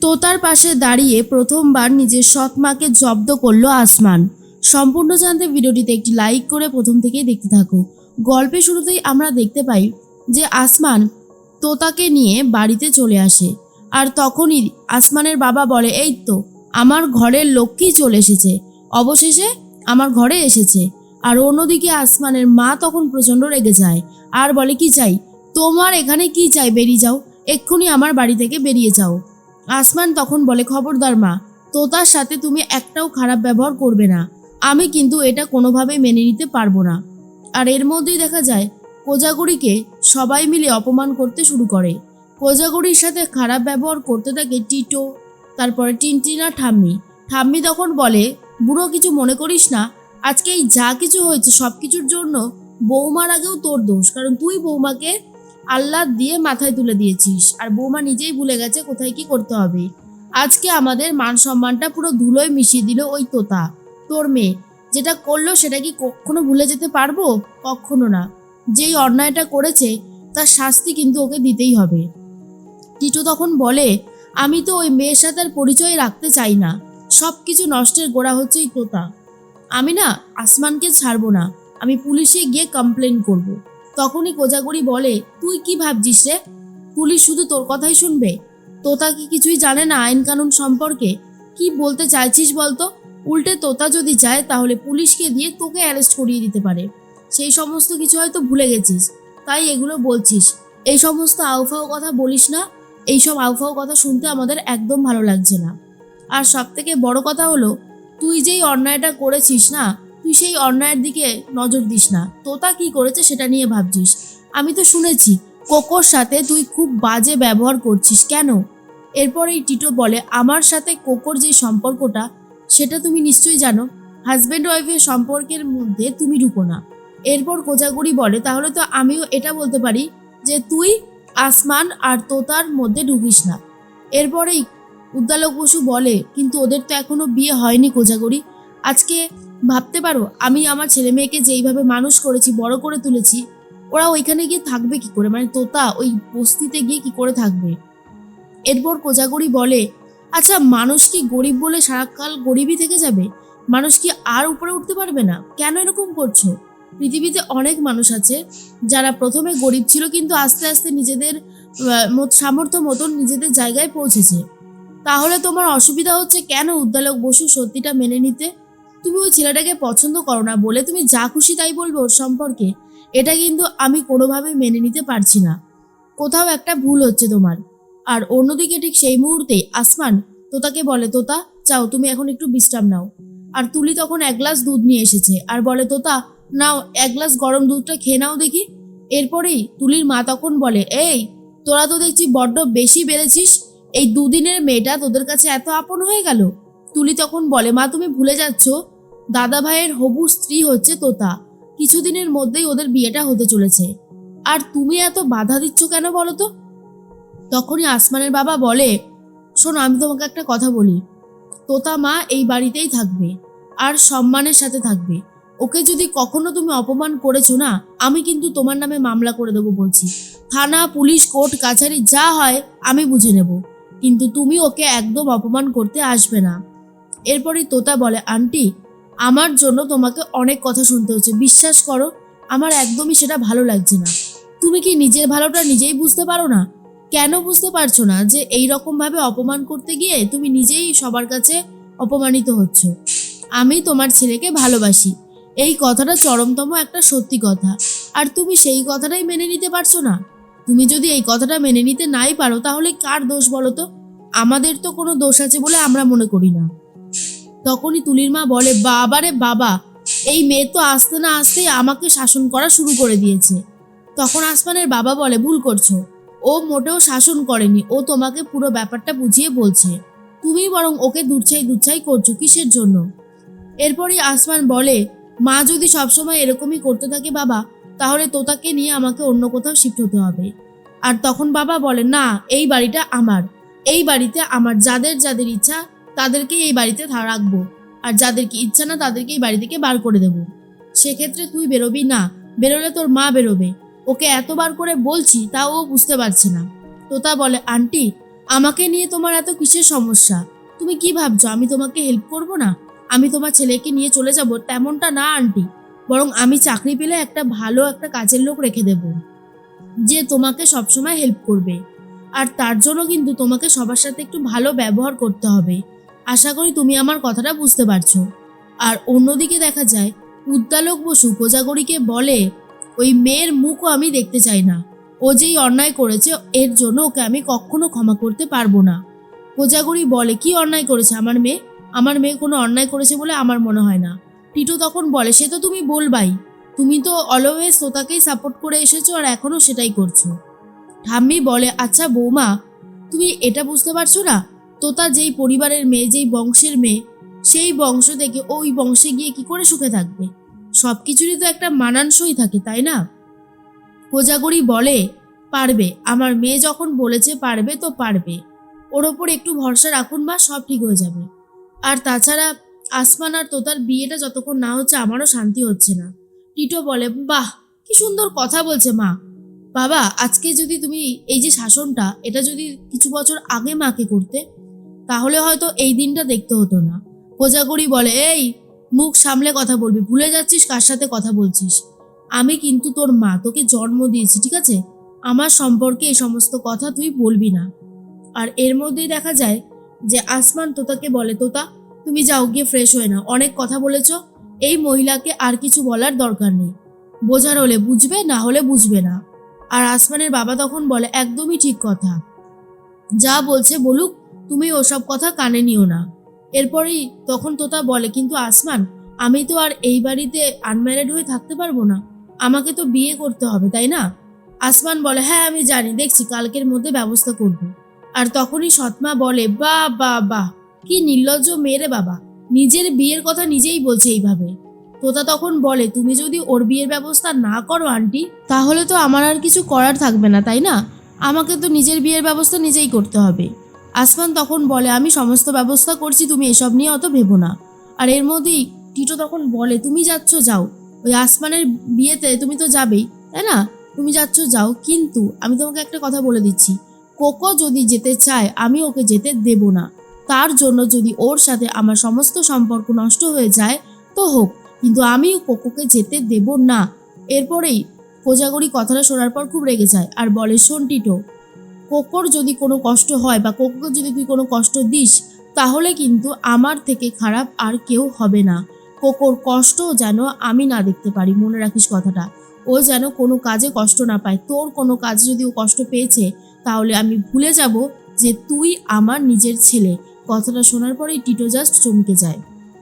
তোতার পাশে দাঁড়িয়ে প্রথমবার নিজের সৎ মাকে জব্দ করলো আসমান। সম্পূর্ণ জানতে ভিডিওটিতে একটি লাইক করে প্রথম থেকেই দেখতে থাকো। গল্পের শুরুতেই আমরা দেখতে পাই যে আসমান তোতাকে নিয়ে বাড়িতে চলে আসে। আর তখনই আসমানের বাবা বলে, এই তো আমার ঘরের লক্ষ্মী চলে এসেছে, অবশেষে আমার ঘরে এসেছে। আর অন্যদিকে আসমানের মা তখন প্রচণ্ড রেগে যায় আর বলে, কি চাই তোমার, এখানে কি চাই, বেরিয়ে যাও, এক্ষুনি আমার বাড়ি থেকে বেরিয়ে যাও। আসমান তখন বলে, খবরদার মা, তোতার সাথে তুমি একটাও খারাপ ব্যবহার করবে না, আমি কিন্তু এটা কোনোভাবেই মেনে নিতে পারবো না। আর এর মধ্যেই দেখা যায় কোজাগরীকে সবাই মিলে অপমান করতে শুরু করে। কোজাগরীর সাথে খারাপ ব্যবহার করতে থাকে টিটো, তারপরে টিনটিনা, ঠাম্মি। ঠাম্মি তখন বলে, বুড়ো কিছু মনে করিস না, আজকে এই যা কিছু হয়েছে সব কিছুর জন্য বৌমার আগেও তোর দোষ, কারণ তুই বৌমাকে আল্লাহ দিয়ে মাথায় তুলে দিয়েছিস আর বৌমা নিজেই ভুলে গেছে কোথায় কি করতে হবে। আজকে আমাদের মান সম্মানটা পুরো ধুলোয় মিশিয়ে দিল ওই তোতা, তোর মেয়ে যেটা করলো সেটা কি কখনো ভুলে যেতে পারবো? কখনো না। যেই অন্যায়টা করেছে তার শাস্তি কিন্তু ওকে দিতেই হবে। টিটু তখন বলে, আমি তো ওই মেয়ের সাথে আর পরিচয় রাখতে চাই না, সব কিছু নষ্টের গোড়া হচ্ছে এই তোতা। আমি না আসমানকে ছাড়বো না, আমি পুলিশে গিয়ে কমপ্লেন করব। তখনই কোজাগরি বলে, তুই কি ভাবছিস রে, পুলিশ শুধু তোর কথাই শুনবে? তোতা কি কিছুই জানে না আইন কানুন সম্পর্কে? কি বলতে চাইছিস বলতো? উল্টে তোতা যদি যায় তাহলে পুলিশকে দিয়ে তোকে অ্যারেস্ট করিয়ে দিতে পারে। সেই সমস্ত কিছু হয়তো ভুলে গেছিস, তাই এগুলো বলছিস। এই সমস্ত আউফাও কথা বলিস না, এইসব আউফাও কথা শুনতে আমাদের একদম ভালো লাগছে না। আর সব থেকে বড় কথা হলো, তুই যেই অন্যায়টা করেছিস না, তুই সেই অন্যায়ের দিকে নজর দিস না, তোতা কি করেছে সেটা নিয়ে ভাবছিস। আমি তো শুনেছি কোকোর সাথে তুই খুব বাজে ব্যবহার করছিস, কেন? এরপরেই টিটো বলে, আমার সাথে কোকোর যে সম্পর্কটা সেটা তুমি নিশ্চয়ই জানো, হাজব্যান্ড ওয়াইফের সম্পর্কের মধ্যে তুমি ঢুকো না। এরপর কোজাগুড়ি বলে, তাহলে তো আমিও এটা বলতে পারি যে তুই আসমান আর তোতার মধ্যে ঢুকিস না। এরপরেই উদ্দালক বসু বলে, কিন্তু ওদের তো এখনো বিয়ে হয়নি কোজাগরি। আজকে ভাবতে পারো আমি আমার ছেলে মেয়েকে যেইভাবে মানুষ করেছি, বড় করে তুলেছি, ওরা ওইখানে গিয়ে থাকবে কি করে, মানে তোতা ওই বস্তিতে গিয়ে কি করে থাকবে? এরপর কোজাগরি বলে, আচ্ছা মানুষ কি গরিব বলে সারাকাল গরিবই থেকে যাবে? মানুষ কি আর উপরে উঠতে পারবে না? কেন এরকম করছো? পৃথিবীতে অনেক মানুষ আছে যারা প্রথমে গরিব ছিল কিন্তু আস্তে আস্তে নিজেদের সামর্থ্য মতন নিজেদের জায়গায় পৌঁছেছে। তাহলে তোমার অসুবিধা হচ্ছে কেন উদ্দালক বসু সত্যিটা মেনে নিতে? তুমি ওই ছেলেটাকে পছন্দ করো না বলে তুমি যা খুশি তাই বলবে ওর সম্পর্কে, এটা কিন্তু আমি কোনোভাবেই মেনে নিতে পারছি না। কোথাও একটা ভুল হচ্ছে তোমার। আর অন্যদিকে ঠিক সেই মুহূর্তেই আসমান তোতাকে বলে, তোতা চাও তুমি এখন একটু বিশ্রাম নাও। আর তুলি তখন এক গ্লাস দুধ নিয়ে এসেছে আর বলে, তোতা নাও এক গ্লাস গরম দুধটা খেয়ে নাও দেখি। এরপরেই তুলির মা তখন বলে, এই তোরা তো দেখছি বড্ড বেশি বেড়েছিস, এই দুদিনের মেয়েটা তোদের কাছে এত আপন হয়ে গেল? তুলি তখন বলে, মা তুমি ভুলে যাচ্ছ, দাদা ভাইয়ের হবু স্ত্রী হচ্ছে তোতা, কিছুদিনের মধ্যেই ওদের বিয়েটা হতে চলেছে, আর তুমি এত বাধা দিচ্ছ কেন বলো তো? তখনই আসমানের বাবা বলে, শোনো আমি তোমাকে একটা কথা বলি, তোতা মা এই বাড়িতেই থাকবে আর সম্মানের সাথে থাকবে। ওকে যদি কখনো তুমি অপমান করেছো না, আমি কিন্তু তোমার নামে মামলা করে দেবো বলছি। থানা, পুলিশ, কোর্ট কাছারি যা হয় আমি বুঝে নেব, কিন্তু তুমি ওকে একদম অপমান করতে আসবে না। এরপরই তোতা বলে, আন্টি আমার জন্য তোমাকে অনেক কথা শুনতে হচ্ছে, বিশ্বাস করো আমার একদমই সেটা ভালো লাগছে না। তুমি কি নিজের ভালোটা নিজেই বুঝতে পারো না? কেন বুঝতে পারছো না যে এই রকম ভাবে অপমান করতে গিয়ে তুমি নিজেই সবার কাছে অপমানিত হচ্ছ? আমি তোমার ছেলেকে ভালোবাসি, এই কথাটা চরমতম একটা সত্যি কথা, আর তুমি সেই কথাটাই মেনে নিতে পারছো না। তুমি যদি এই কথাটা মেনে নিতে নাই পারো তাহলে কার দোষ বলো তো? আমাদের তো কোনো দোষ আছে বলে আমরা মনে করি না। তখনই তুলির মা বলে, বাবারে বাবা, এই মেয়ে তো আসতে না আসতেই আমাকে শাসন করা শুরু করে দিয়েছে। তখন আসমানের বাবা বলে, ভুল করছো, ও মোটেও শাসন করেনি, ও তোমাকে পুরো ব্যাপারটা বুঝিয়ে বলছে, তুমি বরং ওকে দুচ্ছাই করছো কিসের জন্য? এরপরই আসমান বলে, মা যদি সবসময় এরকমই করতে থাকে বাবা, তাহলে তোতাকে নিয়ে আমাকে অন্য কোথাও শিফট হতে হবে। আর তখন বাবা বলে, না এই বাড়িটা আমার, এই বাড়িতে আমার যাদের যাদের ইচ্ছা তাদেরকেই এই বাড়িতে রাখবো, আর যাদেরকে ইচ্ছা না তাদেরকে এই বাড়ি থেকে বার করে দেবো। সেক্ষেত্রে তুই বেরোবি না, বেরোলে তোর মা বেরোবে। ওকে এতবার করে বলছি তাও ও বুঝতে পারছে না। তোতা বলে, আন্টি আমাকে নিয়ে তোমার এত কিসের সমস্যা? তুমি কি ভাবছো আমি তোমাকে হেল্প করব না? আমি তোমার ছেলেকে নিয়ে চলে যাব তেমনটা না আন্টি, বরং আমি চাকরি পেলে একটা ভালো একটা কাজের লোক রেখে দেব, যে তোমাকে সবসময় হেল্প করবে। আর তার জন্য কিন্তু তোমাকে সবার সাথে একটু ভালো ব্যবহার করতে হবে। আশা করি তুমি আমার কথাটা বুঝতে পারছো। আর অন্যদিকে দেখা যায় উদ্দালক বসু কোজাগরীকে বলে, ওই মেয়ের মুখও আমি দেখতে চাই না। ও যেই অন্যায় করেছে এর জন্য ওকে আমি কখনো ক্ষমা করতে পারবো না। কোজাগরী বলে, কি অন্যায় করেছে আমার মেয়ে? আমার মেয়ে কোনো অন্যায় করেছে বলে আমার মনে হয় না। টিটু তখন বলে, সে তো তুমি বলবাই, তুমি তো অলওয়েজ তোতাকেই সাপোর্ট করে এসেছো আর এখনো সেটাই করছো। ঠাম্মি বলে, আচ্ছা বৌমা, তুমি এটা বুঝতে পারছো না? তোতা যেই পরিবারের মেয়ে, যেই বংশের মেয়ে, সেই বংশ থেকে ওই বংশে গিয়ে কি করে সুখে থাকবে? সব কিছুরই তো একটা মানানসই থাকে, তাই না? কোজাগরী বলে, পারবে, আমার মেয়ে যখন বলেছে পারবে তো পারবে। ওর ওপর একটু ভরসা রাখুন মা, সব ঠিক হয়ে যাবে। আর তাছাড়া আসমান আর তোতার বিয়েটা যতক্ষণ না হচ্ছে আমারও শান্তি হচ্ছে না। টিটো বলে, বাহ, কি সুন্দর কথা বলছে মা। বাবা, আজকে যদি তুমি এই যে শাসনটা, এটা যদি কিছু বছর আগে মাকে করতে, তাহলে হয়তো এই দিনটা দেখতে হতো না। কোজাগরী বলে, এই মুখ সামলে কথা বলবি, ভুলে যাচ্ছিস কার সাথে কথা বলছিস? আমি কিন্তু তোর মা, তোকে জন্ম দিয়েছি, ঠিক আছে? আমার সম্পর্কে এই সমস্ত কথা তুই বলবি না। আর এর মধ্যেই দেখা যায় যে আসমান তোতাকে বলে, তোতা তুমি যাও গিয়ে ফ্রেশ হয়ে নাও, অনেক কথা বলেছ, এই মহিলাকে আর কিছু বলার দরকার নেই, বোঝার হলে বুঝবে, না হলে বুঝবে না। আর আসমানের বাবা তখন বলে, একদমই ঠিক কথা, যা বলছে বলুক, তুমি ওসব কথা কানে নিও না। এরপরেই তখন তোতা বলে, কিন্তু আসমান, আমি তো আর এই বাড়িতে আনম্যারিড হয়ে থাকতে পারবো না, আমাকে তো বিয়ে করতে হবে, তাই না? আসমান বলে, হ্যাঁ আমি জানি, দেখছি কালকের মধ্যে ব্যবস্থা করব। আর তখনই সৎমা বলে, বাহ বাহ বাহ, কি নির্লজ্জ মেয়ে বাবা, নিজের বিয়ের কথা নিজেই বলছে এইভাবে। তোতা তখন বলে, তুমি যদি ওর বিয়ের ব্যবস্থা না করো আন্টি, তাহলে তো আমার আর কিছু করার থাকবে না, তাই না? আমাকে তো নিজের বিয়ের ব্যবস্থা নিজেই করতে হবে। আসমান তখন বলে, আমি সমস্ত ব্যবস্থা করছি, তুমি এসব নিয়ে অত ভেবো না। আর এর মধ্যেই টিটো তখন বলে, তুমি যাচ্ছ যাও, ওই আসমানের বিয়েতে তুমি তো যাবেই, তাই না? তুমি যাচ্ছ যাও, কিন্তু আমি তোমাকে একটা কথা বলে দিচ্ছি, কোকো যদি যেতে চায় আমি ওকে যেতে দেব না। তার জন্য যদি ওর সাথে আমার সমস্ত সম্পর্ক নষ্ট হয়ে যায় তো হোক, কিন্তু আমি কোকোকে যেতে দেব না। এরপরেই কোজাগরী কথাটা শোনার পর খুব রেগে যায় আর বলে, শোন টিটো, কোকোর যদি কোনো কষ্ট হয় বা কোকোকে যদি তুই কোনো কষ্ট দিস, তাহলে কিন্তু আমার থেকে খারাপ আর কেউ হবে না। কোকোর কষ্ট যেন আমি না দেখতে পারি, মনে রাখিস কথাটা। ও যেন কোনো কাজে কষ্ট না পায়। তোর কোনো কাজে যদি ও কষ্ট পেয়েছে, তাহলে আমি ভুলে যাব যে তুই আমার নিজের ছেলে। কথাটা শোনার পরেই টিটো জাস্ট চমকে যায়।